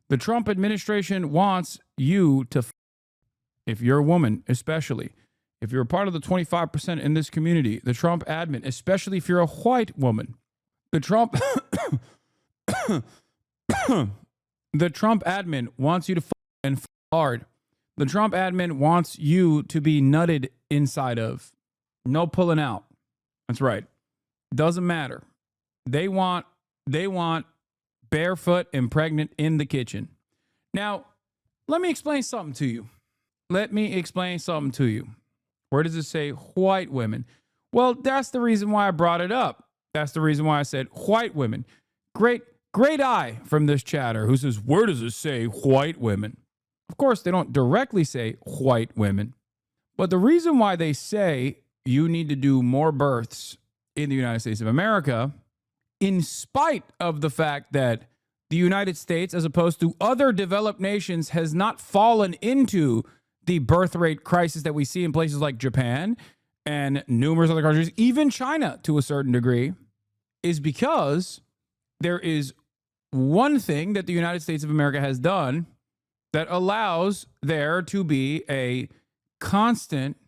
The Trump administration wants you to, if you're a woman, especially, if you're a part of the 25% in this community, the Trump admin, especially if you're a white woman, the Trump, the Trump admin wants you to and hard. The Trump admin wants you to be nutted inside of. No pulling out. That's right. Doesn't matter. They want barefoot and pregnant in the kitchen. Now, let me explain something to you. Where does it say white women? Well, that's the reason why I brought it up. That's the reason why I said white women. Great eye from this chatter who says, where does it say white women? Of course, they don't directly say white women. But the reason why they say you need to do more births in the United States of America, in spite of the fact that the United States, as opposed to other developed nations, has not fallen into the birth rate crisis that we see in places like Japan and numerous other countries, even China to a certain degree, is because there is one thing that the United States of America has done that allows there to be a constant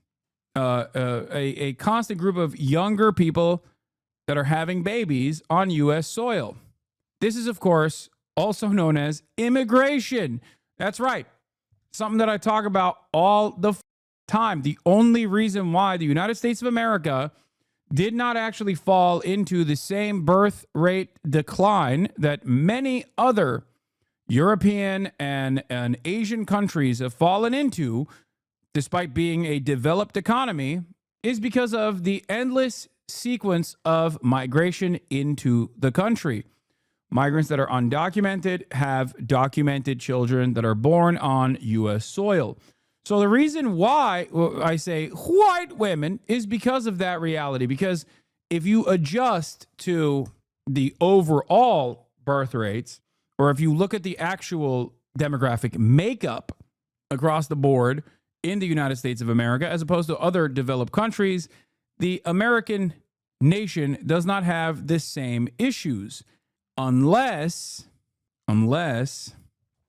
group of younger people that are having babies on U.S. soil. This is, of course, also known as immigration. That's right. Something that I talk about all the time. The only reason why the United States of America did not actually fall into the same birth rate decline that many other European and Asian countries have fallen into, despite being a developed economy, is because of the endless sequence of migration into the country. Migrants that are undocumented have documented children that are born on U.S. soil. So the reason why I say white women is because of that reality. Because if you adjust to the overall birth rates, or if you look at the actual demographic makeup across the board in the United States of America, as opposed to other developed countries, the American nation does not have the same issues. Unless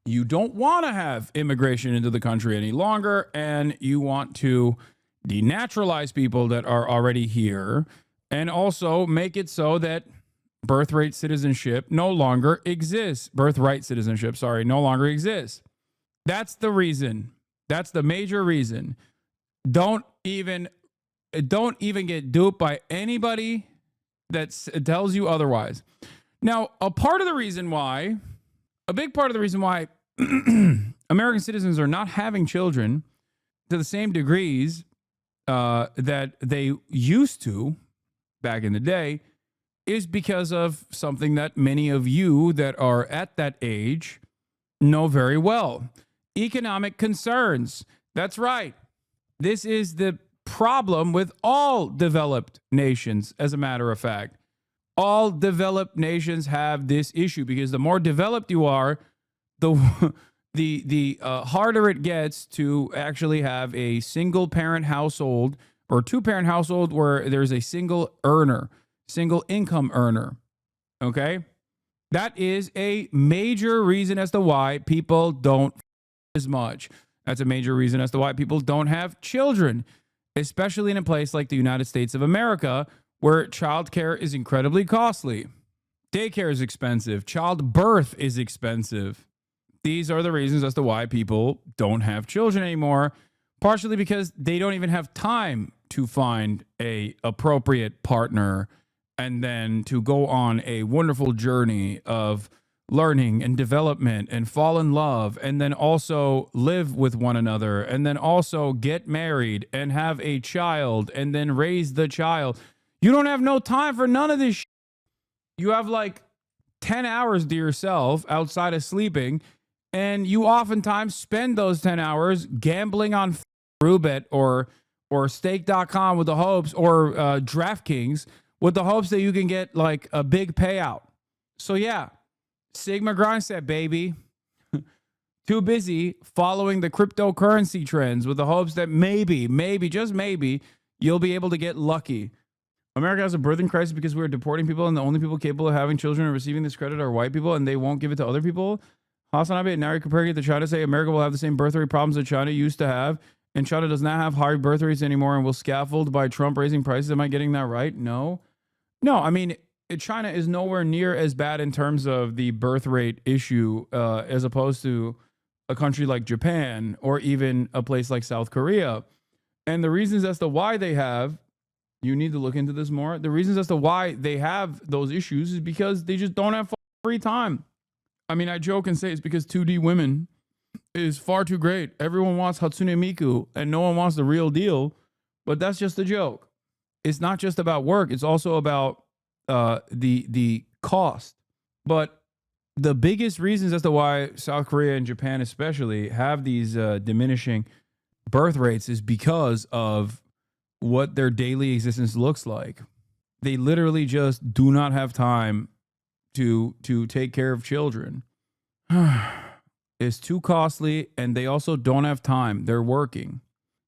you don't want to have immigration into the country any longer and you want to denaturalize people that are already here and also make it so that birthright citizenship no longer exists. No longer exists. That's the reason. That's the major reason. Don't even get duped by anybody that tells you otherwise. Now, a big part of the reason why American citizens are not having children to the same degrees that they used to back in the day is because of something that many of you that are at that age know very well. Economic concerns. That's right. This is the problem with all developed nations, as a matter of fact. All developed nations have this issue because the more developed you are, the harder it gets to actually have a single parent household or two parent household where there's a single income earner. Okay? That is a major reason as to why people don't as much. That's a major reason as to why people don't have children, especially in a place like the United States of America, where childcare is incredibly costly. Daycare is expensive. Childbirth is expensive. These are the reasons as to why people don't have children anymore, partially because they don't even have time to find a appropriate partner and then to go on a wonderful journey of learning and development and fall in love and then also live with one another and then also get married and have a child and then raise the child. You don't have no time for none of this shit. You have like 10 hours to yourself outside of sleeping, and you oftentimes spend those 10 hours gambling on Roulette or stake.com with the hopes, or DraftKings with the hopes that you can get like a big payout. So yeah, Sigma Grindset, baby. Too busy following the cryptocurrency trends with the hopes that maybe, just maybe, you'll be able to get lucky. America has a birthing crisis because we're deporting people, and the only people capable of having children and receiving this credit are white people, and they won't give it to other people. Hasan, now you're comparing it to China. Say America will have the same birth rate problems that China used to have, and China does not have high birth rates anymore and will scaffold by Trump raising prices. Am I getting that right? No. No, I mean, China is nowhere near as bad in terms of the birth rate issue as opposed to a country like Japan or even a place like South Korea. And the reasons as to why they have, you need to look into this more. The reasons as to why they have those issues is because they just don't have free time. I mean, I joke and say it's because 2D women is far too great. Everyone wants Hatsune Miku and no one wants the real deal. But that's just a joke. It's not just about work. It's also about the cost. But the biggest reasons as to why South Korea and Japan especially have these diminishing birth rates is because of what their daily existence looks like. They literally just do not have time to take care of children. It's too costly, and they also don't have time. They're working.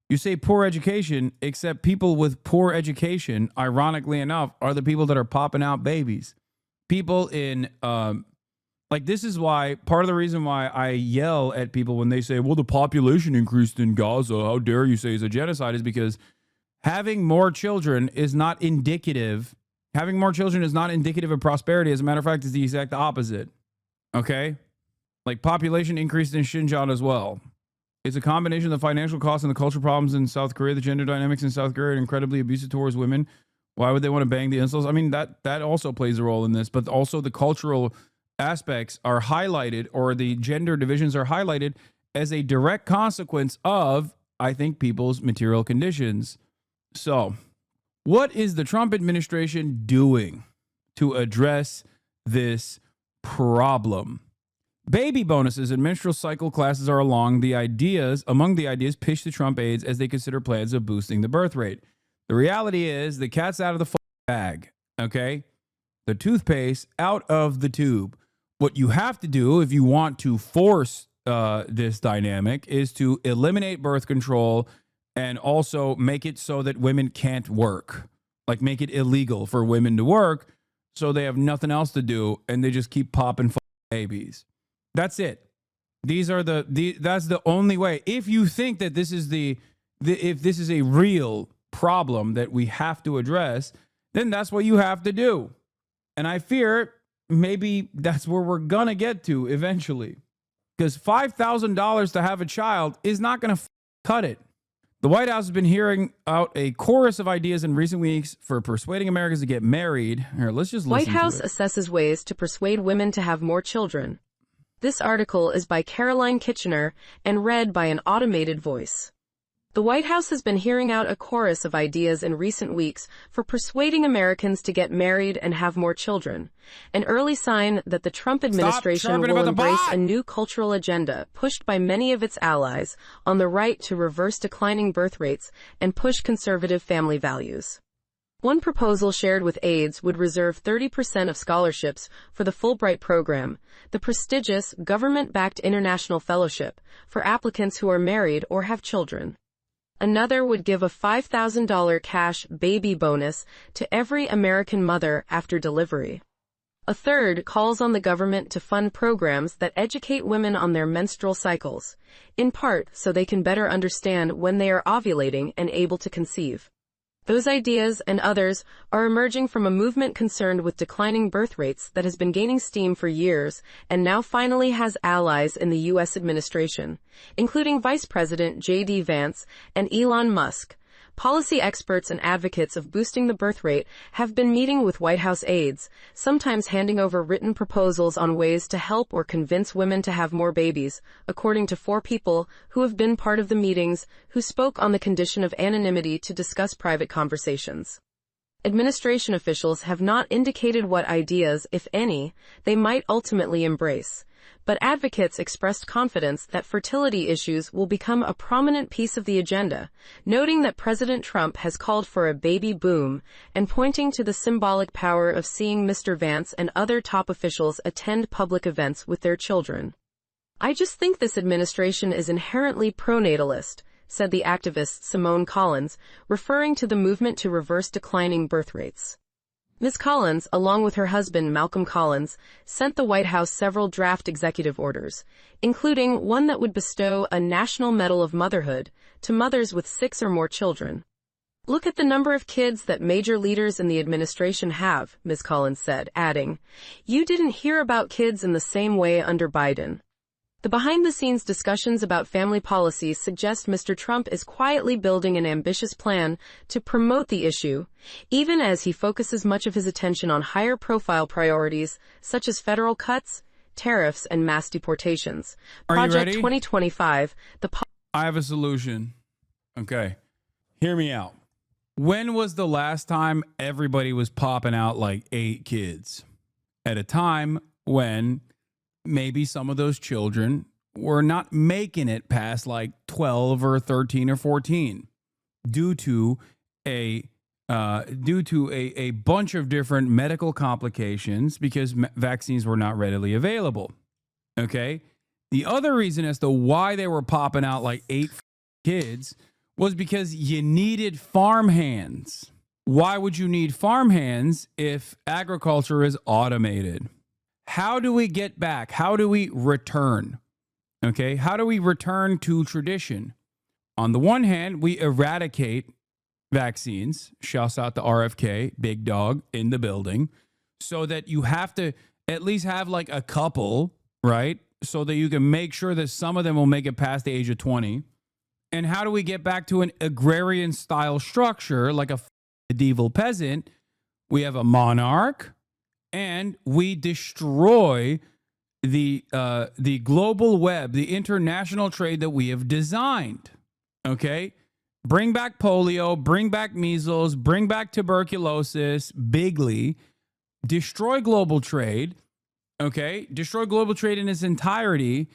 You say poor education, except people with poor education, ironically enough, are the people that are popping out babies. People in, like, this is why, part of the reason why I yell at people when they say, well, the population increased in Gaza, how dare you say it's a genocide, is because having more children is not indicative. Having more children is not indicative of prosperity. As a matter of fact, it's the exact opposite. Okay? Like, population increased in Xinjiang as well. It's a combination of the financial costs and the cultural problems in South Korea. The gender dynamics in South Korea are incredibly abusive towards women. Why would they want to bang the incels? I mean, that also plays a role in this, but also the cultural aspects are highlighted, or the gender divisions are highlighted as a direct consequence of, I think, people's material conditions. So, what is the Trump administration doing to address this problem? Baby bonuses and menstrual cycle classes are among the ideas pitched to Trump aides as they consider plans of boosting the birth rate. The reality is the cat's out of the bag, okay? The toothpaste out of the tube. What you have to do if you want to force this dynamic is to eliminate birth control and also make it so that women can't work. Like, make it illegal for women to work so they have nothing else to do and they just keep popping babies. That's it. These are that's the only way. If you think that this is if this is a real problem that we have to address, then that's what you have to do. And I fear maybe that's where we're going to get to eventually. Because $5,000 to have a child is not going to cut it. The White House has been hearing out a chorus of ideas in recent weeks for persuading Americans to get married. Here, let's just listen to it. White House assesses ways to persuade women to have more children. This article is by Caroline Kitchener and read by an automated voice. The White House has been hearing out a chorus of ideas in recent weeks for persuading Americans to get married and have more children, an early sign that the Trump administration will embrace a new cultural agenda pushed by many of its allies on the right to reverse declining birth rates and push conservative family values. One proposal shared with aides would reserve 30% of scholarships for the Fulbright program, the prestigious government-backed international fellowship, for applicants who are married or have children. Another would give a $5,000 cash baby bonus to every American mother after delivery. A third calls on the government to fund programs that educate women on their menstrual cycles, in part so they can better understand when they are ovulating and able to conceive. Those ideas and others are emerging from a movement concerned with declining birth rates that has been gaining steam for years and now finally has allies in the U.S. administration, including Vice President J.D. Vance and Elon Musk. Policy experts and advocates of boosting the birth rate have been meeting with White House aides, sometimes handing over written proposals on ways to help or convince women to have more babies, according to 4 people who have been part of the meetings who spoke on the condition of anonymity to discuss private conversations. Administration officials have not indicated what ideas, if any, they might ultimately embrace. But advocates expressed confidence that fertility issues will become a prominent piece of the agenda, noting that President Trump has called for a baby boom and pointing to the symbolic power of seeing Mr. Vance and other top officials attend public events with their children. "I just think this administration is inherently pronatalist," said the activist Simone Collins, referring to the movement to reverse declining birth rates. Ms. Collins, along with her husband Malcolm Collins, sent the White House several draft executive orders, including one that would bestow a National Medal of Motherhood to mothers with 6 or more children. "Look at the number of kids that major leaders in the administration have," Ms. Collins said, adding, "You didn't hear about kids in the same way under Biden." The behind-the-scenes discussions about family policies suggest Mr. Trump is quietly building an ambitious plan to promote the issue, even as he focuses much of his attention on higher-profile priorities such as federal cuts, tariffs, and mass deportations. Are you Project ready? 2025, I have a solution. Okay. Hear me out. When was the last time everybody was popping out like 8 kids? At a time when maybe some of those children were not making it past like 12 or 13 or 14 due to a bunch of different medical complications because vaccines were not readily available. Okay? The other reason as to why they were popping out like 8 kids was because you needed farm hands. Why would you need farm hands if agriculture is automated? How do we get back? How do we return? Okay, how do we return to tradition? On the one hand, we eradicate vaccines. Shouts out to RFK, big dog in the building, so that you have to at least have like a couple, right? So that you can make sure that some of them will make it past the age of 20. And how do we get back to an agrarian style structure like a medieval peasant? We have a monarch, and we destroy the global web, the international trade that we have designed. Okay? Bring back polio, bring back measles, bring back tuberculosis, bigly, destroy global trade, okay? Destroy global trade in its entirety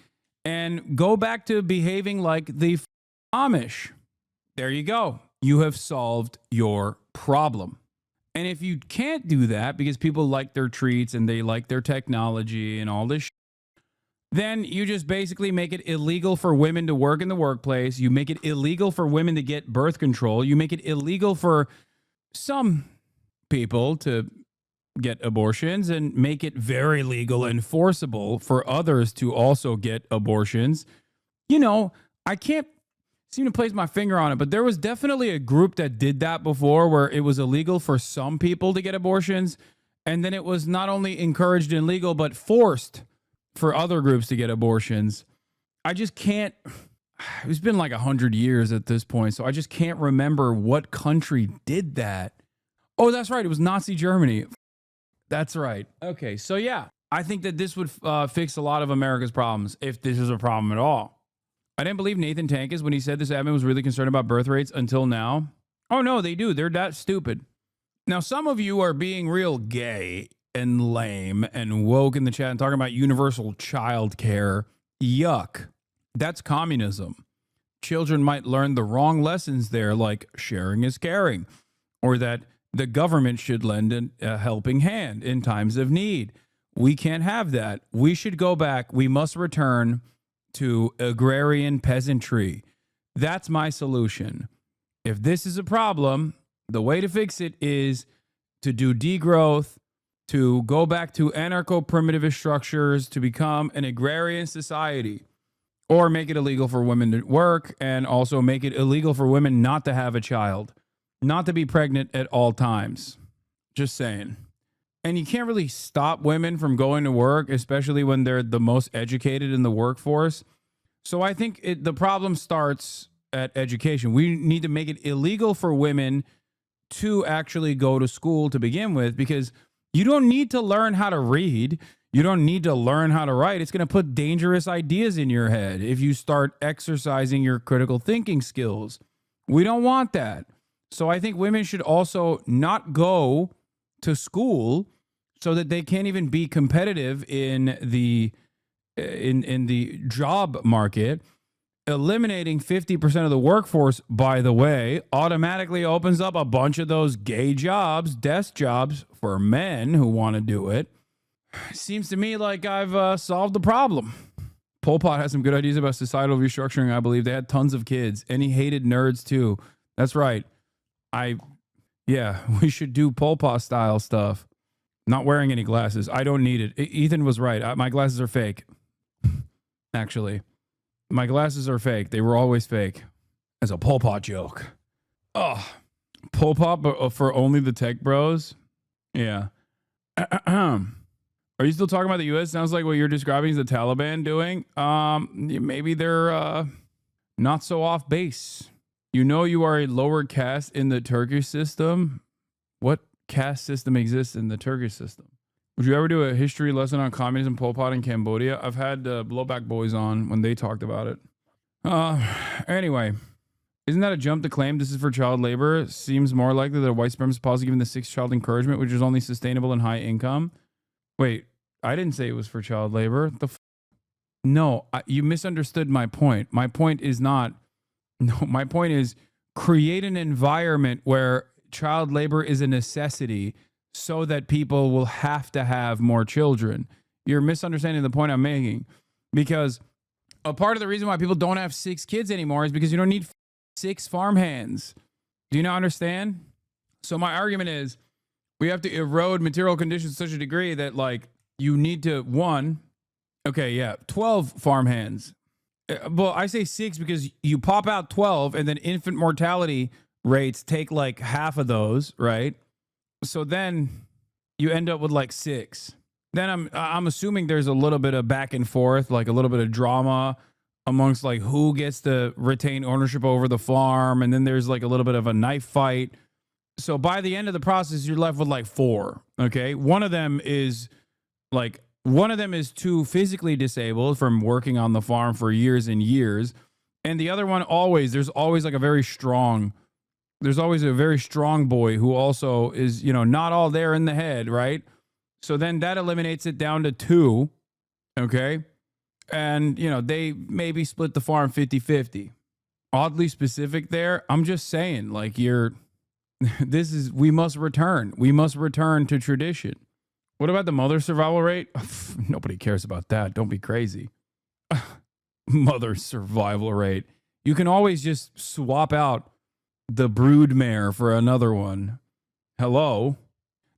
and go back to behaving like the Amish. There you go. You have solved your problem. And if you can't do that because people like their treats and they like their technology and all this then you just basically make it illegal for women to work in the workplace. You make it illegal for women to get birth control. You make it illegal for some people to get abortions and make it very legal and forcible for others to also get abortions. You know, I can't seem to place my finger on it, but there was definitely a group that did that before where it was illegal for some people to get abortions. And then it was not only encouraged and legal, but forced for other groups to get abortions. I just can't. It's been like 100 years at this point, so I just can't remember what country did that. Oh, that's right. It was Nazi Germany. That's right. Okay, so yeah, I think that this would fix a lot of America's problems if this is a problem at all. I didn't believe Nathan Tankes when he said this admin was really concerned about birth rates until now. Oh, no, they do. They're that stupid. Now, some of you are being real gay and lame and woke in the chat and talking about universal child care. Yuck. That's communism. Children might learn the wrong lessons there, like sharing is caring, or that the government should lend a helping hand in times of need. We can't have that. We should go back. We must return to agrarian peasantry. That's my solution. If this is a problem, the way to fix it is to do degrowth, to go back to anarcho-primitivist structures, to become an agrarian society, or make it illegal for women to work and also make it illegal for women not to have a child, not to be pregnant at all times. Just saying. And you can't really stop women from going to work, especially when they're the most educated in the workforce. So I think the problem starts at education. We need to make it illegal for women to actually go to school to begin with, because you don't need to learn how to read. You don't need to learn how to write. It's going to put dangerous ideas in your head if you start exercising your critical thinking skills. We don't want that. So I think women should also not go to school so that they can't even be competitive in the job market. Eliminating 50% of the workforce, by the way, automatically opens up a bunch of those gay jobs, desk jobs for men who want to do it. Seems to me like I've solved the problem. Pol Pot has some good ideas about societal restructuring, I believe. They had tons of kids, and he hated nerds too. That's right. Yeah, we should do Pol Pot style stuff. Not wearing any glasses. I don't need it. Ethan was right. My glasses are fake. Actually, my glasses are fake. They were always fake. As a Pol Pot joke. Oh, Pol Pot, but for only the tech bros. Yeah. Are you still talking about the U.S.? Sounds like what you're describing is the Taliban doing. Maybe they're not so off base. You know you are a lower caste in the Turkish system. What caste system exists in the Turkish system? Would you ever do a history lesson on communism, Pol Pot in Cambodia? I've had Blowback Boys on when they talked about it. Anyway, isn't that a jump to claim this is for child labor? Seems more likely that a white supremacist policy given the sixth child encouragement, which is only sustainable in high income. Wait, I didn't say it was for child labor. No, you misunderstood my point. My point is not. No, my point is create an environment where child labor is a necessity so that people will have to have more children. You're misunderstanding the point I'm making, because a part of the reason why people don't have 6 kids anymore is because you don't need 6 farmhands. Do you not understand? So my argument is we have to erode material conditions to such a degree that, like, you need to 12 farmhands. Well, I say 6 because you pop out 12 and then infant mortality rates take like half of those, right? So then you end up with like 6. Then I'm assuming there's a little bit of back and forth, like a little bit of drama amongst like who gets to retain ownership over the farm, and then there's like a little bit of a knife fight. So by the end of the process, you're left with like 4. Okay, one of them is too physically disabled from working on the farm for years and years, and the other one there's always a very strong boy who also is, not all there in the head, right? So then that eliminates it down to 2. Okay. And, they maybe split the farm 50-50. Oddly specific there. I'm just saying, like, we must return to tradition. What about the mother survival rate? Nobody cares about that. Don't be crazy. Mother survival rate. You can always just swap out the brood mare for another one. Hello?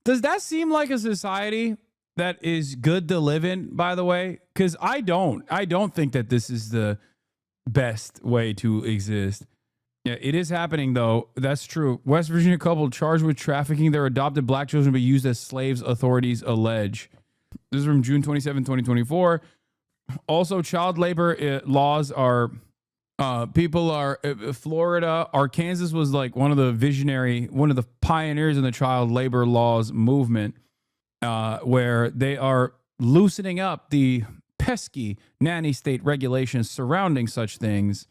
Does that seem like a society that is good to live in, by the way? Because I don't think that this is the best way to exist. Yeah, it is happening, though. That's true. West Virginia couple charged with trafficking their adopted black children be used as slaves, authorities allege. This is from June 27, 2024. Also, child labor laws are... Florida, Arkansas was like one of the pioneers in the child labor laws movement, where they are loosening up the pesky nanny state regulations surrounding such things.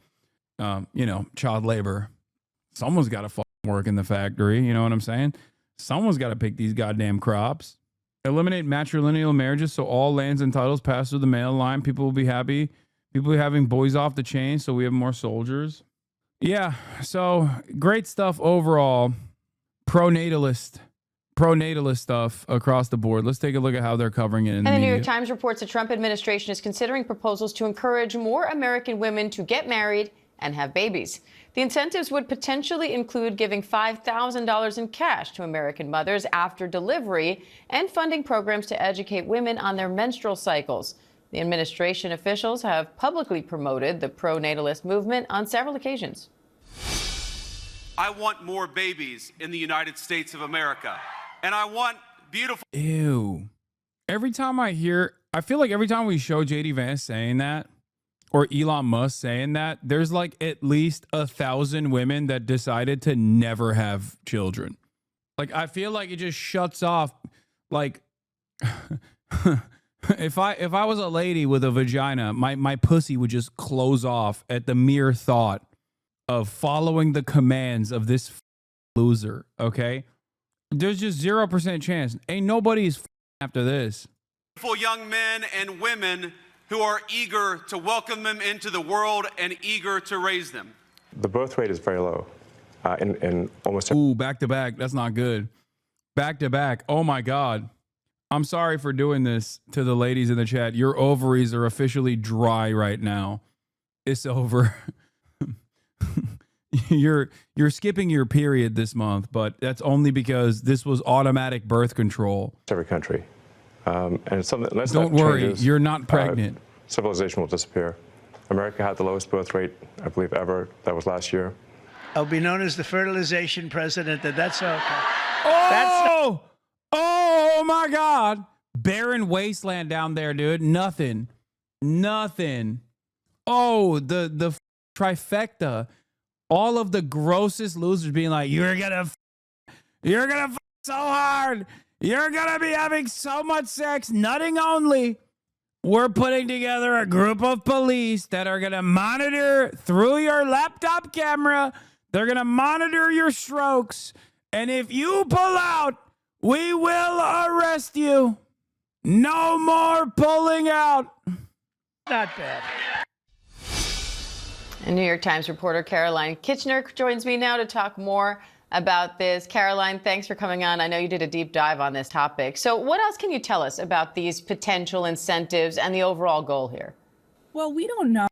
Child labor. Someone's got to work in the factory. You know what I'm saying? Someone's got to pick these goddamn crops. Eliminate matrilineal marriages so all lands and titles pass through the male line. People will be happy. People are having boys off the chain, so we have more soldiers. Yeah, so great stuff overall. Pro-natalist stuff across the board. Let's take a look at how they're covering it in the media. New York Times reports the Trump administration is considering proposals to encourage more American women to get married and have babies. The incentives would potentially include giving $5,000 in cash to American mothers after delivery and funding programs to educate women on their menstrual cycles. The administration officials have publicly promoted the pro-natalist movement on several occasions. I want more babies in the United States of America. And I want beautiful... Ew. I feel like every time we show JD Vance saying that, or Elon Musk saying that, there's like at least 1,000 women that decided to never have children. Like, I feel like it just shuts off, like... If I was a lady with a vagina, my pussy would just close off at the mere thought of following the commands of this loser, okay? There's just 0% chance. Ain't nobody's after this. Beautiful young men and women who are eager to welcome them into the world and eager to raise them. The birth rate is very low. In almost... Ooh, back to back. That's not good. Back to back. Oh, my God. I'm sorry for doing this to the ladies in the chat. Your ovaries are officially dry right now. It's over. you're skipping your period this month, but that's only because this was automatic birth control. Every country. And it's something, unless Don't that worry, changes, you're not pregnant. Civilization will disappear. America had the lowest birth rate, I believe, ever. That was last year. I'll be known as the fertilization president, and that's okay. Oh my God. Barren wasteland down there, dude. Nothing. Oh, the trifecta. All of the grossest losers being like, you're gonna so hard. You're gonna be having so much sex, nutting only. We're putting together a group of police that are gonna monitor through your laptop camera. They're gonna monitor your strokes. And if you pull out, we will arrest you. No more pulling out. Not bad. And New York Times reporter Caroline Kitchener joins me now to talk more about this. Caroline, thanks for coming on. I know you did a deep dive on this topic. So what else can you tell us about these potential incentives and the overall goal here? Well, we don't know.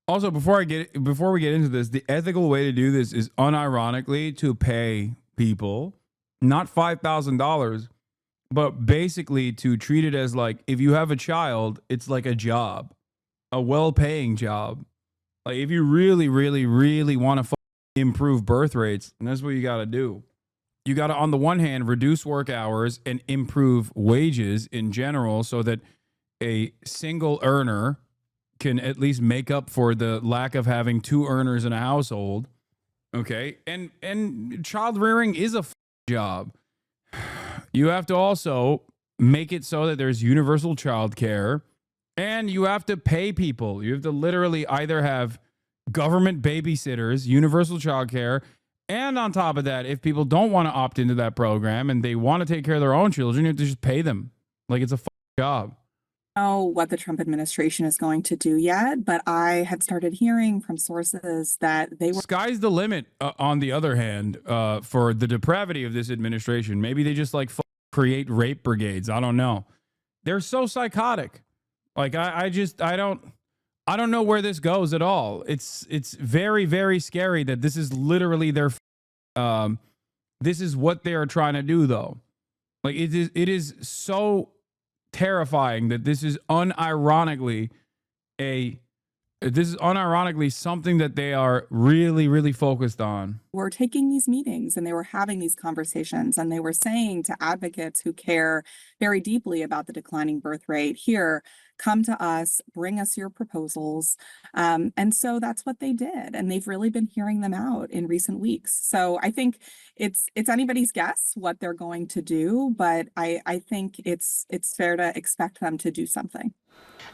Also, before we get into this, the ethical way to do this is unironically to pay people not $5,000, but basically to treat it as like, if you have a child, it's like a job, a well-paying job. Like if you really, really, really want to improve birth rates, and that's what you got to do. You got to, on the one hand, reduce work hours and improve wages in general so that a single earner can at least make up for the lack of having two earners in a household. Okay. And child rearing is a job. You have to also make it so that there's universal child care, and you have to pay people. You have to literally either have government babysitters, universal child care, and on top of that, if people don't want to opt into that program and they want to take care of their own children, you have to just pay them. Like it's a job. Know what the Trump administration is going to do yet, but I had started hearing from sources that they were. Sky's the limit, on the other hand, for the depravity of this administration. Maybe they just like create rape brigades. I don't know. They're so psychotic. Like I don't know where this goes at all. It's very, very scary that this is literally their this is what they are trying to do though. Like it is so terrifying that this is unironically something that they are really, really focused on. Were taking these meetings and they were having these conversations, and they were saying to advocates who care very deeply about the declining birth rate, here, come to us, bring us your proposals. And so that's what they did. And they've really been hearing them out in recent weeks. So I think it's anybody's guess what they're going to do, but I think it's fair to expect them to do something.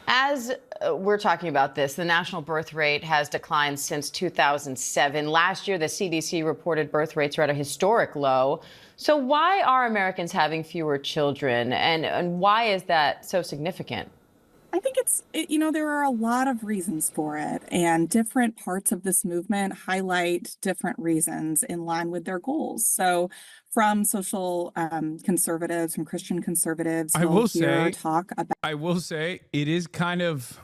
As we're talking about this, the national birth rate has declined since 2007. Last year, the CDC reported birth rates are at a historic low. So why are Americans having fewer children, and why is that so significant? I think there are a lot of reasons for it, and different parts of this movement highlight different reasons in line with their goals. So from social conservatives, from Christian conservatives, I will say it is kind of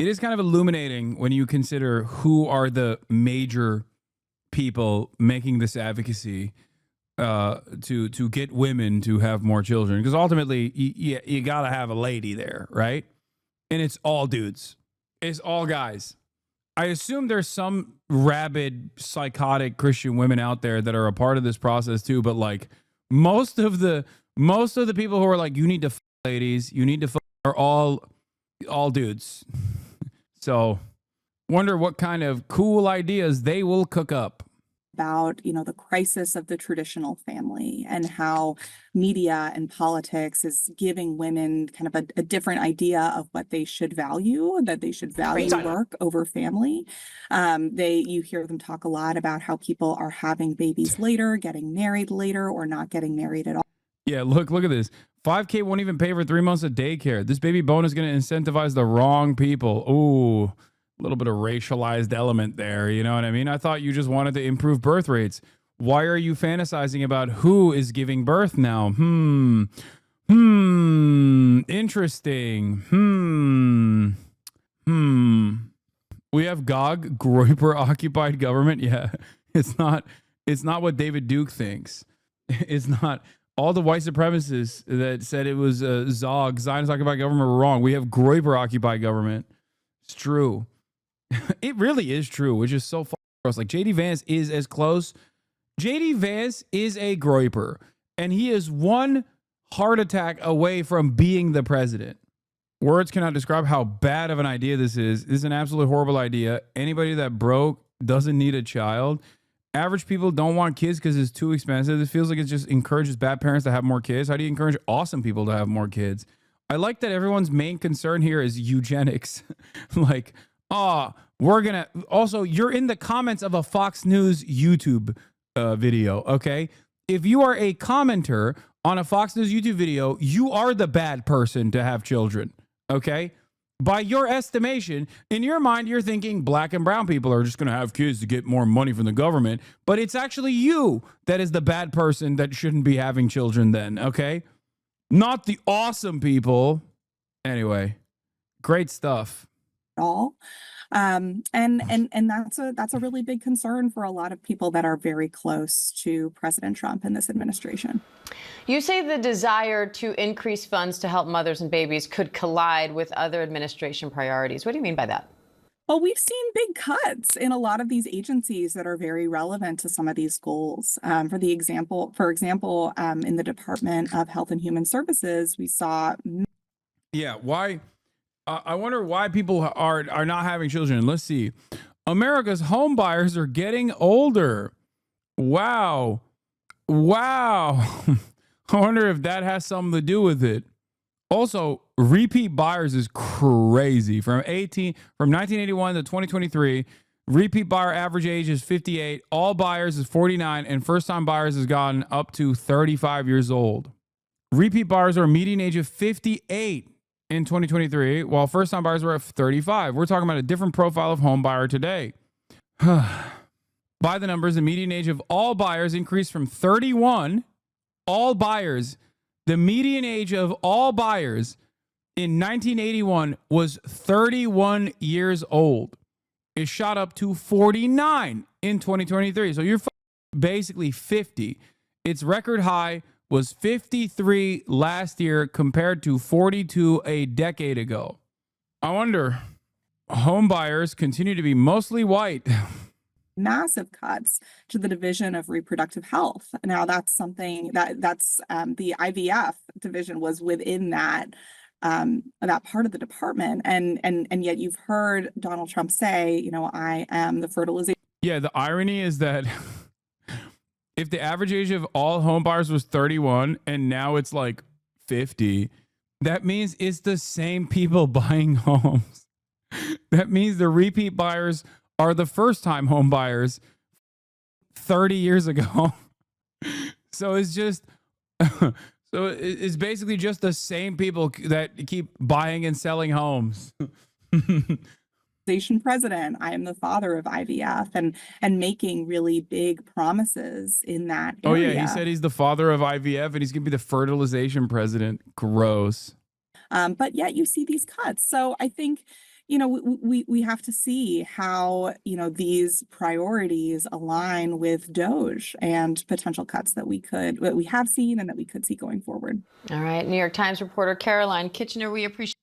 illuminating when you consider who are the major people making this advocacy to get women to have more children, because ultimately you got to have a lady there, right? And it's all dudes. It's all guys. I assume there's some rabid, psychotic Christian women out there that are a part of this process too. But like most of the people who are like, you need to f ladies, you need to f are all dudes. So wonder what kind of cool ideas they will cook up. About, the crisis of the traditional family and how media and politics is giving women kind of a different idea of what they should value, that they should value work over family. You hear them talk a lot about how people are having babies later, getting married later, or not getting married at all. Yeah, look at this. $5K won't even pay for 3 months of daycare. This baby bonus is going to incentivize the wrong people. Ooh. A little bit of racialized element there, you know what I mean? I thought you just wanted to improve birth rates. Why are you fantasizing about who is giving birth now? Interesting. We have GOG, Groyper Occupied Government. Yeah. It's not what David Duke thinks. It's not all the white supremacists that said it was Zog, Zionist occupied government, were wrong. We have Groyper occupied government. It's true. It really is true, which is so gross. Like JD Vance is as close. JD Vance is a Groyper, and he is one heart attack away from being the president. Words cannot describe how bad of an idea this is. This is an absolutely horrible idea. Anybody that broke doesn't need a child. Average people don't want kids because it's too expensive. It feels like it just encourages bad parents to have more kids. How do you encourage awesome people to have more kids? I like that everyone's main concern here is eugenics. Like, we're going to... Also, you're in the comments of a Fox News YouTube video, okay? If you are a commenter on a Fox News YouTube video, you are the bad person to have children, okay? By your estimation, in your mind, you're thinking black and brown people are just going to have kids to get more money from the government. But it's actually you that is the bad person that shouldn't be having children then, okay? Not the awesome people. Anyway, great stuff. All. And that's a really big concern for a lot of people that are very close to President Trump and this administration. You say the desire to increase funds to help mothers and babies could collide with other administration priorities. What do you mean by that? Well, we've seen big cuts in a lot of these agencies that are very relevant to some of these goals. For example, in the Department of Health and Human Services, we saw. Yeah, why? I wonder why people are not having children. Let's see. America's home buyers are getting older. Wow. I wonder if that has something to do with it. Also, repeat buyers is crazy. From 1981 to 2023, repeat buyer average age is 58. All buyers is 49, and first-time buyers has gotten up to 35 years old. Repeat buyers are a median age of 58 in 2023, while first-time buyers were at 35. We're talking about a different profile of home buyer today. By the numbers, the median age of all buyers increased from 31. All buyers, the median age of all buyers in 1981 was 31 years old. It shot up to 49 in 2023. So you're basically 50. Its record high was 53 last year compared to 42 a decade ago. I wonder, home buyers continue to be mostly white. Massive cuts to the Division of Reproductive Health. Now, that's something that's the IVF division was within that part of the department, and yet you've heard Donald Trump say, I am the fertilization. Yeah, the irony is that if the average age of all home buyers was 31 and now it's like 50, that means it's the same people buying homes. That means the repeat buyers are the first-time home buyers 30 years ago. So it's just, so it's basically just the same people that keep buying and selling homes. President, I am the father of IVF, and making really big promises in that area. Oh yeah, he said he's the father of IVF and he's gonna be the fertilization president. Gross. But yet you see these cuts. So I think, we have to see how, these priorities align with DOGE and potential cuts that we have seen and that we could see going forward. All right. New York Times reporter Caroline Kitchener, we appreciate.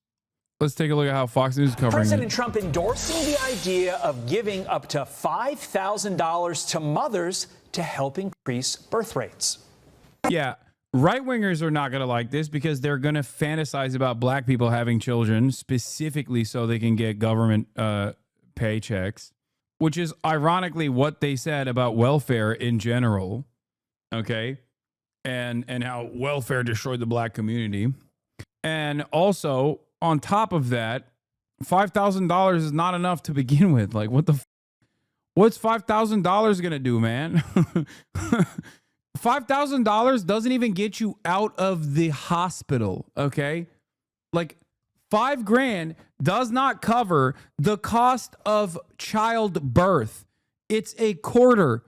Let's take a look at how Fox News is covering President it. Trump endorsing the idea of giving up to $5,000 to mothers to help increase birth rates. Yeah. Right-wingers are not going to like this because they're going to fantasize about black people having children specifically so they can get government paychecks, which is ironically what they said about welfare in general, okay? And how welfare destroyed the black community. And also, on top of that, $5,000 is not enough to begin with. Like, what's $5,000 going to do, man? $5,000 doesn't even get you out of the hospital, okay? Like, $5,000 does not cover the cost of childbirth. It's a quarter.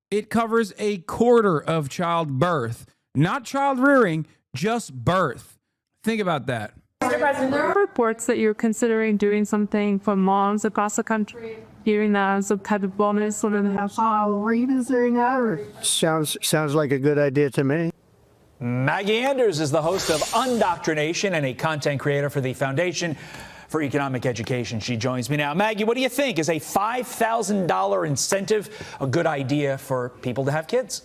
It covers a quarter of childbirth, not child rearing, just birth. Think about that. Mr. President, there are reports that you're considering doing something for moms across the country. giving some type of bonus so that they have some. Were you considering that? Or? Sounds like a good idea to me. Maggie Anders is the host of Undoctrination and a content creator for the Foundation for Economic Education. She joins me now. Maggie, what do you think? Is a $5,000 incentive a good idea for people to have kids?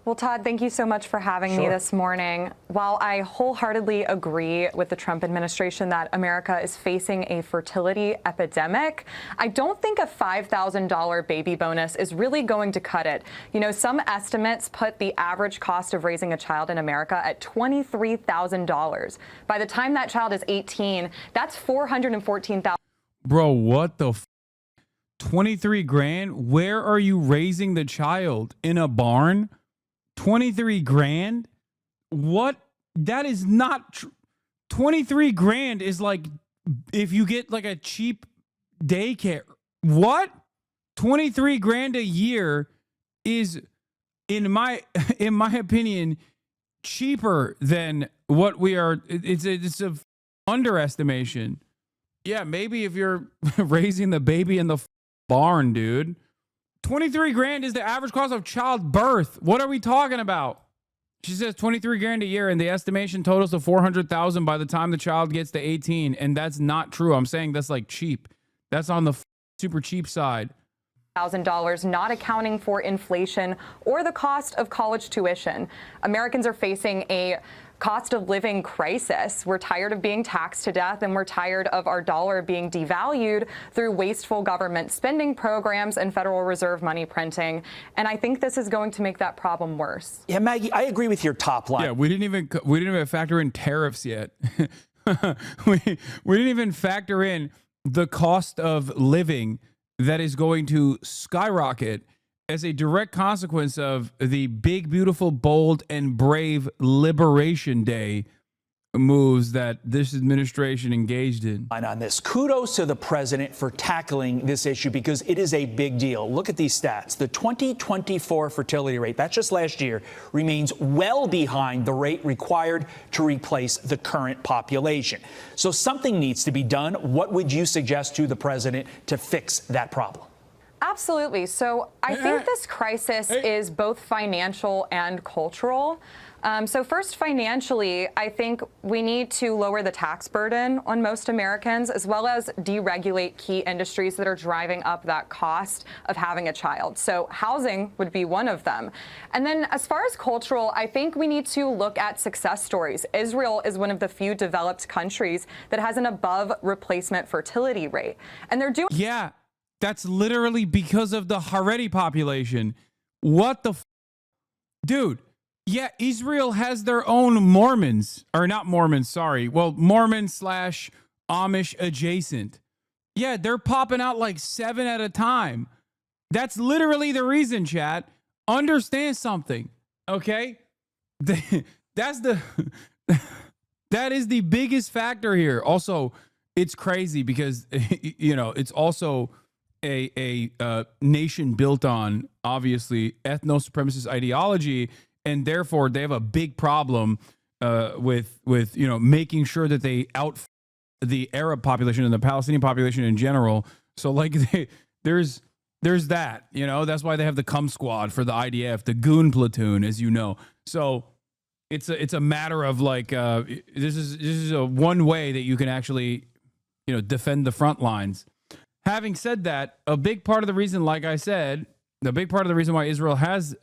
Well, Todd, thank you so much for having me this morning. While I wholeheartedly agree with the Trump administration that America is facing a fertility epidemic, I don't think a $5,000 baby bonus is really going to cut it. You know, some estimates put the average cost of raising a child in America at $23,000. By the time that child is 18, that's $414,000. Bro, what the 23 grand? Where are you raising the child? In a barn? 23 grand? What? That is not true. 23 grand is like if you get like a cheap daycare. What? 23 grand a year is, in my opinion, cheaper than what we are. It's a underestimation. Yeah, maybe if you're raising the baby in the barn, dude. 23 grand is the average cost of childbirth. What are we talking about? She says 23 grand a year, and the estimation totals to 400,000 by the time the child gets to 18. And that's not true. I'm saying that's like cheap. That's on the super cheap side. $1,000, not accounting for inflation or the cost of college tuition. Americans are facing a cost of living crisis. We're tired of being taxed to death, and we're tired of our dollar being devalued through wasteful government spending programs and Federal Reserve money printing. And I think this is going to make that problem worse. Yeah, Maggie, I agree with your top line. Yeah, we didn't even factor in tariffs yet. we didn't even factor in the cost of living that is going to skyrocket as a direct consequence of the big, beautiful, bold, and brave Liberation Day moves that this administration engaged in. On this, kudos to the president for tackling this issue because it is a big deal. Look at these stats. The 2024 fertility rate, that's just last year, remains well behind the rate required to replace the current population. So something needs to be done. What would you suggest to the president to fix that problem? Absolutely. So I think this crisis is both financial and cultural. So first, financially, I think we need to lower the tax burden on most Americans, as well as deregulate key industries that are driving up that cost of having a child. So housing would be one of them. And then as far as cultural, I think we need to look at success stories. Israel is one of the few developed countries that has an above replacement fertility rate. And they're doing... Yeah, that's literally because of the Haredi population. What the dude? Yeah, Israel has their own Mormons, or not Mormons, sorry. Well, Mormon / Amish adjacent. Yeah, they're popping out like 7 at a time. That's literally the reason, chat. Understand something, okay? That is the biggest factor here. Also, it's crazy because, you know, it's also a nation built on, obviously, ethno-supremacist ideology, and therefore they have a big problem with you know, making sure that they out the Arab population and the Palestinian population in general. So like there's that, you know, that's why they have the cum squad for the IDF, the goon platoon, as you know. So it's a matter of like this is a one way that you can actually, you know, defend the front lines. Having said that, a big part of the reason, like I said, the big part of the reason why Israel has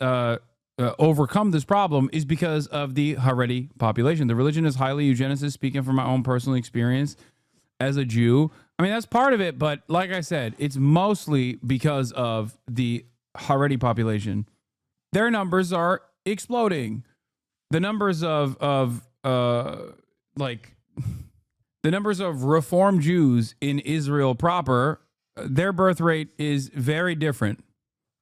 overcome this problem is because of the Haredi population. The religion is highly eugenicist, speaking from my own personal experience as a Jew. I mean, that's part of it, but like I said, it's mostly because of the Haredi population. Their numbers are exploding. The numbers of Reform Jews in Israel proper, their birth rate is very different.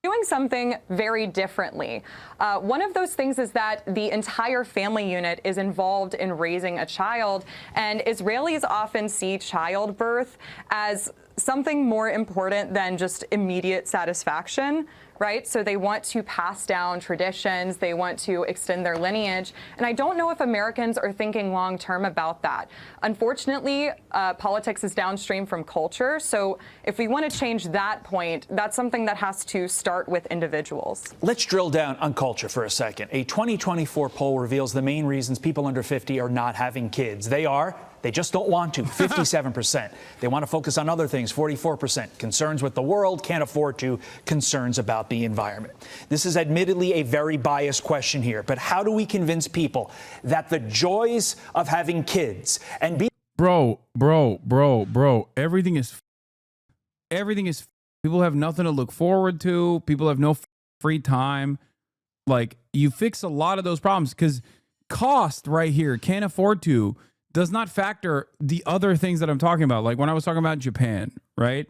Doing something very differently. One of those things is that the entire family unit is involved in raising a child, and Israelis often see childbirth as something more important than just immediate satisfaction, right? So they want to pass down traditions, they want to extend their lineage, and I don't know if Americans are thinking long term about that. Unfortunately, politics is downstream from culture, so if we want to change that point, that's something that has to start with individuals. Let's drill down on culture for a second. A 2024 poll reveals the main reasons people under 50 are not having kids. They just don't want to, 57%. They want to focus on other things, 44%. Concerns with the world, can't afford to, concerns about the environment. This is admittedly a very biased question here, but how do we convince people that the joys of having kids and being... Bro, everything is people have nothing to look forward to. People have no free time. Like, you fix a lot of those problems because cost right here, can't afford to, does not factor the other things that I'm talking about. Like when I was talking about Japan, right?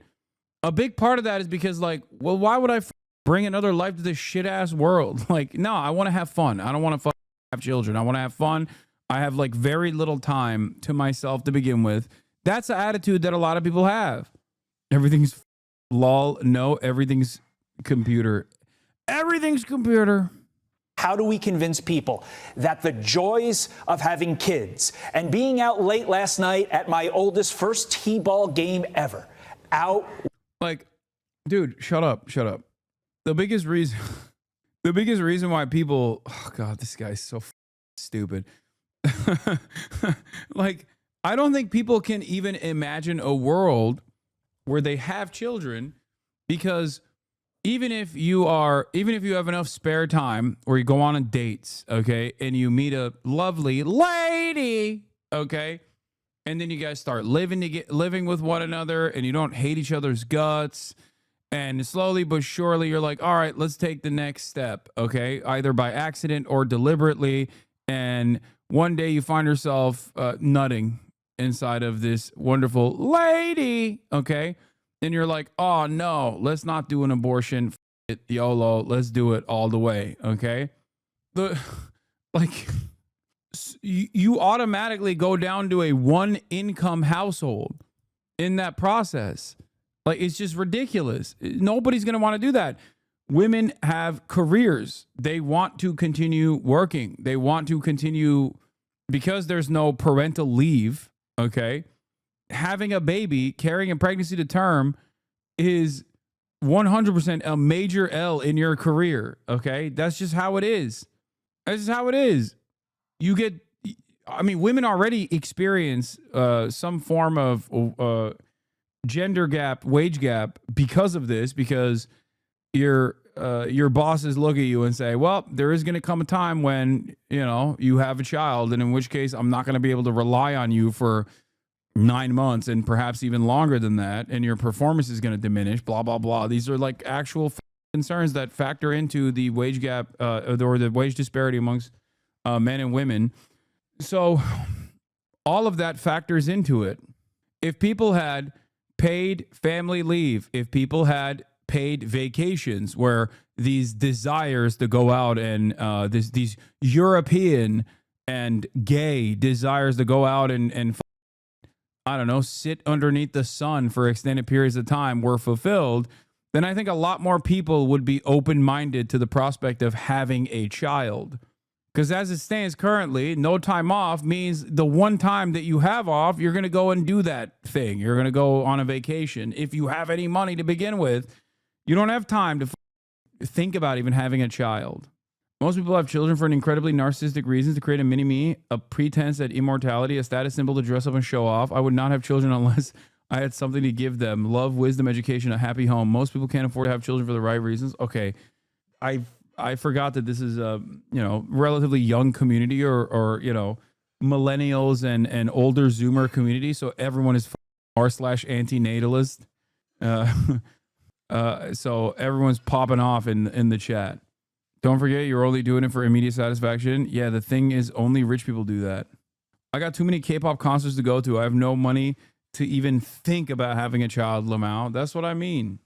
A big part of that is because, like, well, why would I bring another life to this shit ass world? Like, no, I want to have fun. I don't want to have children. I want to have fun. I have like very little time to myself to begin with. That's the attitude that a lot of people have. Everything's lol. No, everything's computer. Everything's computer. How do we convince people that the joys of having kids and being out late last night at my oldest first T-ball game ever like, dude, shut up. The biggest reason why people, oh God, this guy's so stupid. Like, I don't think people can even imagine a world where they have children, because even if you have enough spare time or you go on dates, okay, and you meet a lovely lady, okay, and then you guys start living with one another and you don't hate each other's guts, and slowly but surely you're like, all right, let's take the next step, okay, either by accident or deliberately, and one day you find yourself nutting inside of this wonderful lady, okay? And you're like, oh no, let's not do an abortion. YOLO, let's do it all the way. Okay. You automatically go down to a one income household in that process. Like, it's just ridiculous. Nobody's going to want to do that. Women have careers. They want to continue working. They want to continue, because there's no parental leave. Okay. Having a baby, carrying a pregnancy to term is 100% a major L in your career. Okay. That's just how it is. Women already experience some form of gender gap, wage gap because of this, because your bosses look at you and say, well, there is going to come a time when, you have a child, and in which case I'm not going to be able to rely on you for 9 months and perhaps even longer than that, and your performance is going to diminish, blah, blah, blah. These are like actual concerns that factor into the wage gap or the wage disparity amongst men and women. So all of that factors into it. If people had paid family leave, if people had paid vacations, where these desires to go out and these European and gay desires to go out and I don't know, sit underneath the sun for extended periods of time were fulfilled, then I think a lot more people would be open-minded to the prospect of having a child. Because as it stands currently, no time off means the one time that you have off, you're going to go and do that thing. You're going to go on a vacation. If you have any money to begin with, you don't have time to think about even having a child. Most people have children for an incredibly narcissistic reasons, to create a mini-me, a pretense at immortality, a status symbol to dress up and show off. I would not have children unless I had something to give them. Love, wisdom, education, a happy home. Most people can't afford to have children for the right reasons. Okay. I forgot that this is a, relatively young community or millennials and older Zoomer community. So everyone is r/antinatalist. So everyone's popping off in the chat. Don't forget, you're only doing it for immediate satisfaction. Yeah, the thing is, only rich people do that. I got too many K-pop concerts to go to. I have no money to even think about having a child, Lamau. That's what I mean.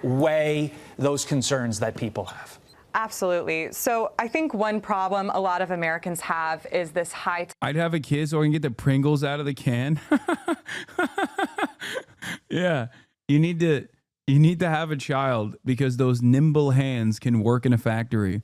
Weigh those concerns that people have. Absolutely. So I think one problem a lot of Americans have is this high... I'd have a kid so I can get the Pringles out of the can. Yeah. You need to... You need to have a child because those nimble hands can work in a factory.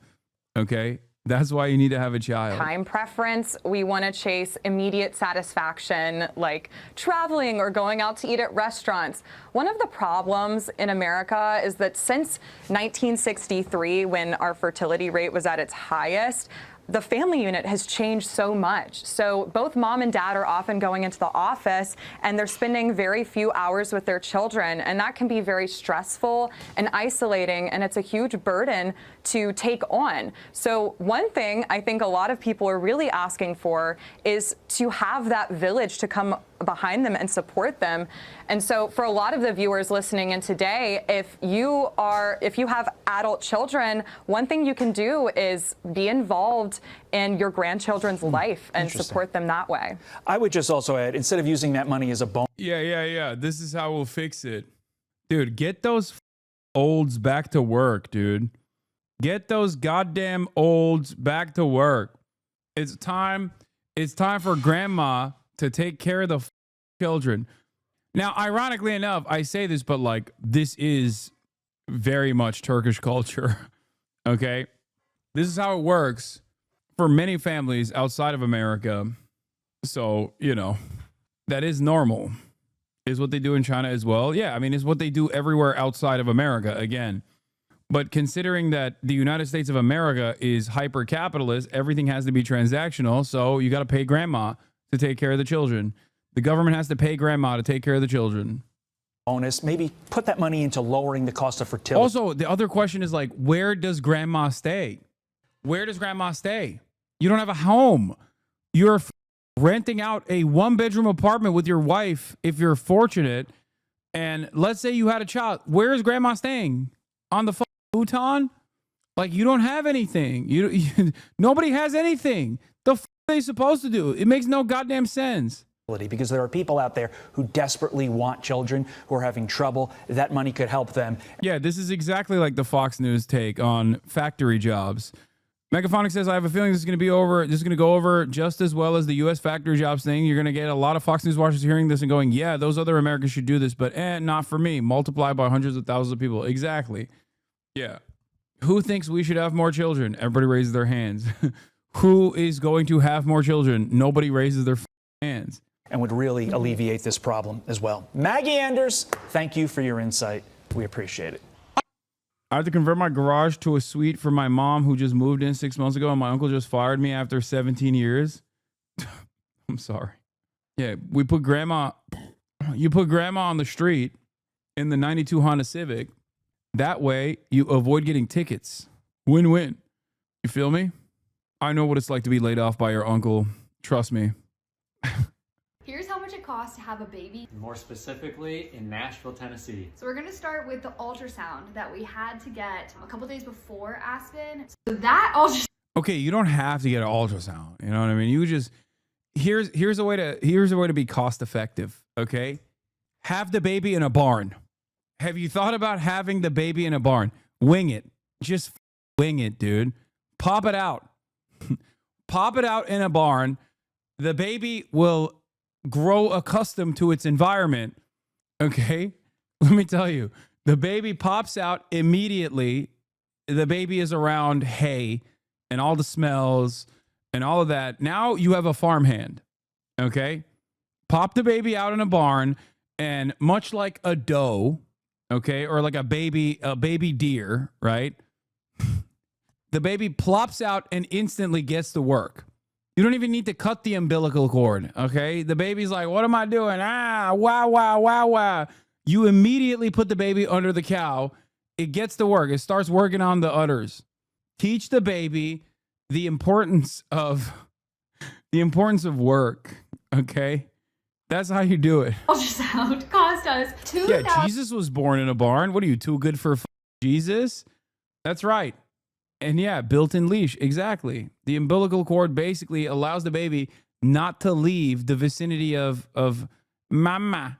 Okay? That's why you need to have a child. Time preference. We want to chase immediate satisfaction, like traveling or going out to eat at restaurants. One of the problems in America is that since 1963, when our fertility rate was at its highest, the family unit has changed so much. So both mom and dad are often going into the office and they're spending very few hours with their children. And that can be very stressful and isolating. And it's a huge burden to take on. So one thing I think a lot of people are really asking for is to have that village to come behind them and support them. And so for a lot of the viewers listening in today, if you have adult children, one thing you can do is be involved in your grandchildren's life and support them that way. I would just also add, instead of using that money as a bonus. Yeah. This is how we'll fix it. Dude, get those olds back to work, dude. Get those goddamn olds back to work. It's time for grandma to take care of the children. Now, ironically enough, I say this, but like, this is very much Turkish culture. Okay? This is how it works for many families outside of America. So, that is normal. Is what they do in China as well. Yeah, I mean, it's what they do everywhere outside of America, again. But considering that the United States of America is hyper-capitalist, everything has to be transactional, so you got to pay grandma to take care of the children. The government has to pay grandma to take care of the children. Bonus, maybe put that money into lowering the cost of fertility. Also, the other question is like, where does grandma stay? Where does grandma stay? You don't have a home. You're renting out a one-bedroom apartment with your wife if you're fortunate. And let's say you had a child. Where is grandma staying? On the futon? Like, you don't have anything. Nobody has anything. The f are they supposed to do? It makes no goddamn sense. Because there are people out there who desperately want children, who are having trouble. That money could help them. Yeah, this is exactly like the Fox News take on factory jobs. Megaphonic says, I have a feeling this is going to go over just as well as the U.S. factory jobs thing. You're going to get a lot of Fox News watchers hearing this and going, yeah, those other Americans should do this, but not for me. Multiply by hundreds of thousands of people. Exactly. Yeah. Who thinks we should have more children? Everybody raises their hands. Who is going to have more children? Nobody raises their hands. And would really alleviate this problem as well. Maggie Anders, thank you for your insight. We appreciate it. I have to convert my garage to a suite for my mom who just moved in 6 months ago, and my uncle just fired me after 17 years. I'm sorry. Yeah, you put grandma on the street in the 92 Honda Civic. That way you avoid getting tickets. Win-win. You feel me? I know what it's like to be laid off by your uncle. Trust me. Here's how much it costs to have a baby. More specifically, in Nashville, Tennessee. So we're gonna start with the ultrasound that we had to get a couple days before Aspen. So that ultrasound. Okay, you don't have to get an ultrasound. You know what I mean? You just here's a way to be cost effective. Okay, have the baby in a barn. Have you thought about having the baby in a barn? Wing it. Just wing it, dude. Pop it out. Pop it out in a barn. The baby will grow accustomed to its environment. Okay? Let me tell you, the baby pops out immediately. The baby is around hay and all the smells and all of that. Now you have a farmhand. Okay? Pop the baby out in a barn, and much like a doe, okay, or like a baby deer, right? The baby plops out and instantly gets to work. You don't even need to cut the umbilical cord, okay? The baby's like, what am I doing? Wow. You immediately put the baby under the cow. It gets to work. It starts working on the udders. Teach the baby the importance of work, okay? That's how you do it. Ultrasound cost us $2,000. Yeah, Jesus was born in a barn. What are you, too good for Jesus? That's right. And yeah, built-in leash. Exactly. The umbilical cord basically allows the baby not to leave the vicinity of mama.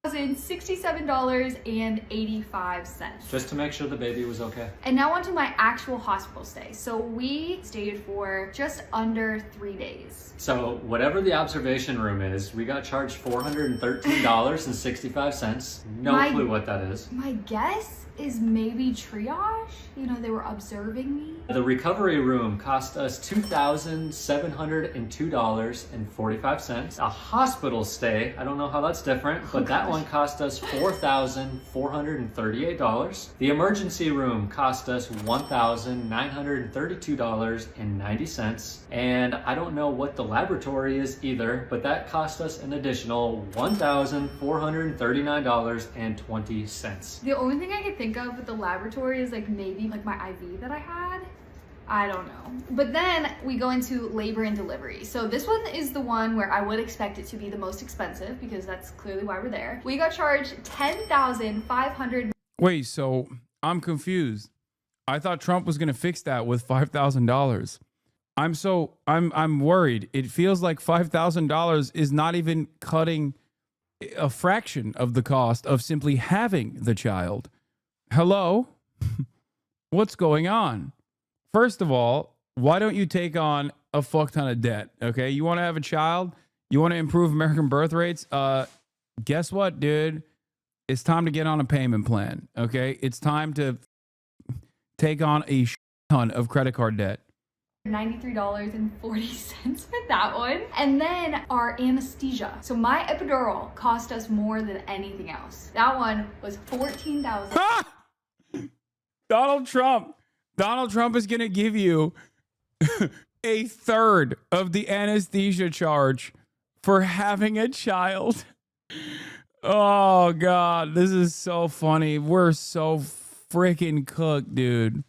$67.85. Just to make sure the baby was okay. And now onto my actual hospital stay. So we stayed for just under 3 days. So whatever the observation room is, we got charged $413.65. No clue what that is. My guess is maybe triage. You know, they were observing me. The recovery room cost us $2,702.45. A hospital stay, I don't know how that's different, but that one cost us $4,438. The emergency room cost us $1,932.90. And I don't know what the laboratory is either, but that cost us an additional $1,439.20. The only thing I could think of with the laboratory is like maybe like my IV that I had. I don't know. But then we go into labor and delivery. So this one is the one where I would expect it to be the most expensive because that's clearly why we're there. We got charged $10,500. Wait, so I'm confused. I thought Trump was going to fix that with $5,000. I'm worried. It feels like $5,000 is not even cutting a fraction of the cost of simply having the child. Hello? What's going on? First of all, why don't you take on a fuck ton of debt? Okay, you want to have a child? You want to improve American birth rates? Guess what, dude? It's time to get on a payment plan. Okay, it's time to take on a ton of credit card debt. $93.40 for that one. And then our anesthesia. So my epidural cost us more than anything else. That one was $14,000. Donald Trump is going to give you a third of the anesthesia charge for having a child. Oh, God, this is so funny. We're so freaking cooked, dude.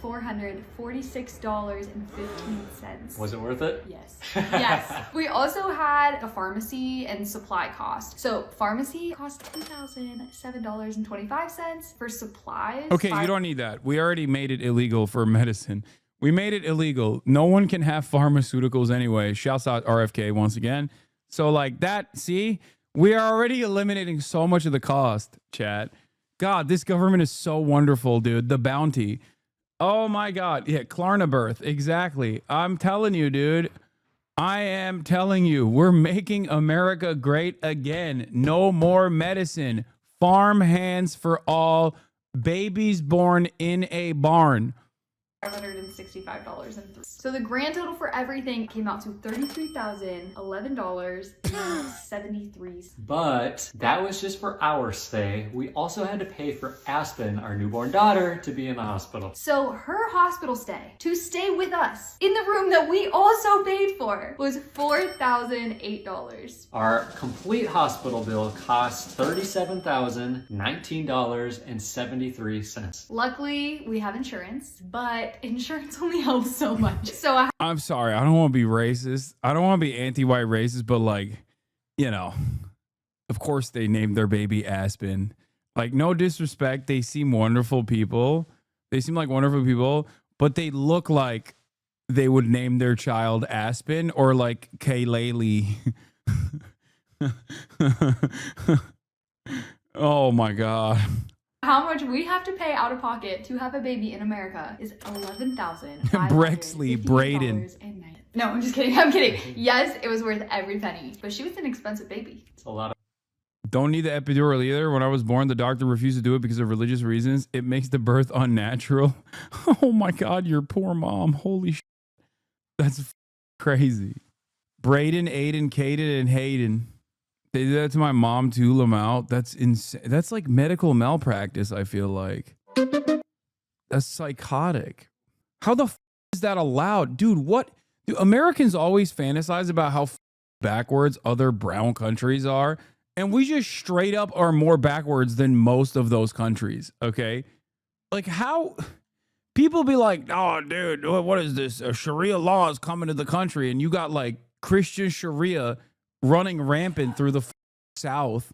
$446.15. Was it worth it? Yes. Yes. We also had a pharmacy and supply cost. So pharmacy cost $2,007.25 for supplies. Okay, you don't need that. We already made it illegal for medicine. We made it illegal. No one can have pharmaceuticals anyway. Shouts out RFK once again. So like that, see, we are already eliminating so much of the cost, chat. God, this government is so wonderful, dude. The bounty. Oh my God. Yeah, Klarna birth. Exactly. I'm telling you, dude. I am telling you, we're making America great again. No more medicine. Farm hands for all. Babies born in a barn. $565.03. So the grand total for everything came out to $33,011.73. But that was just for our stay. We also had to pay for Aspen, our newborn daughter, to be in the hospital. So her hospital stay, to stay with us in the room that we also paid for, was $4,008. Our complete hospital bill cost $37,019.73. Luckily, we have insurance, but insurance only helps so much. So I'm sorry. I don't want to be racist. I don't want to be anti-white racist, but like, you know, of course they named their baby Aspen. Like, no disrespect. They seem wonderful people. They seem like wonderful people, but they look like they would name their child Aspen or like Kaylali. Oh my God. how much we have to pay out of pocket to have a baby in America is $11,000. Brexley, Braden. No, I'm just kidding. I'm kidding. Yes, it was worth every penny, but she was an expensive baby. It's a lot of. Don't need the epidural either. When I was born, the doctor refused to do it because of religious reasons. It makes the birth unnatural. Oh my God, your poor mom. Holy shit. That's crazy. Braden, Aiden, Caden, and Hayden. They did that to my mom too, Lamau. That's insane. That's like medical malpractice, I feel like. That's psychotic. How the is that allowed? Dude, what? Do Americans always fantasize about how backwards other brown countries are? And we just straight up are more backwards than most of those countries, okay? Like how people be like, oh, dude, what is this? Sharia law is coming to the country. And you got like Christian Sharia running rampant through the South.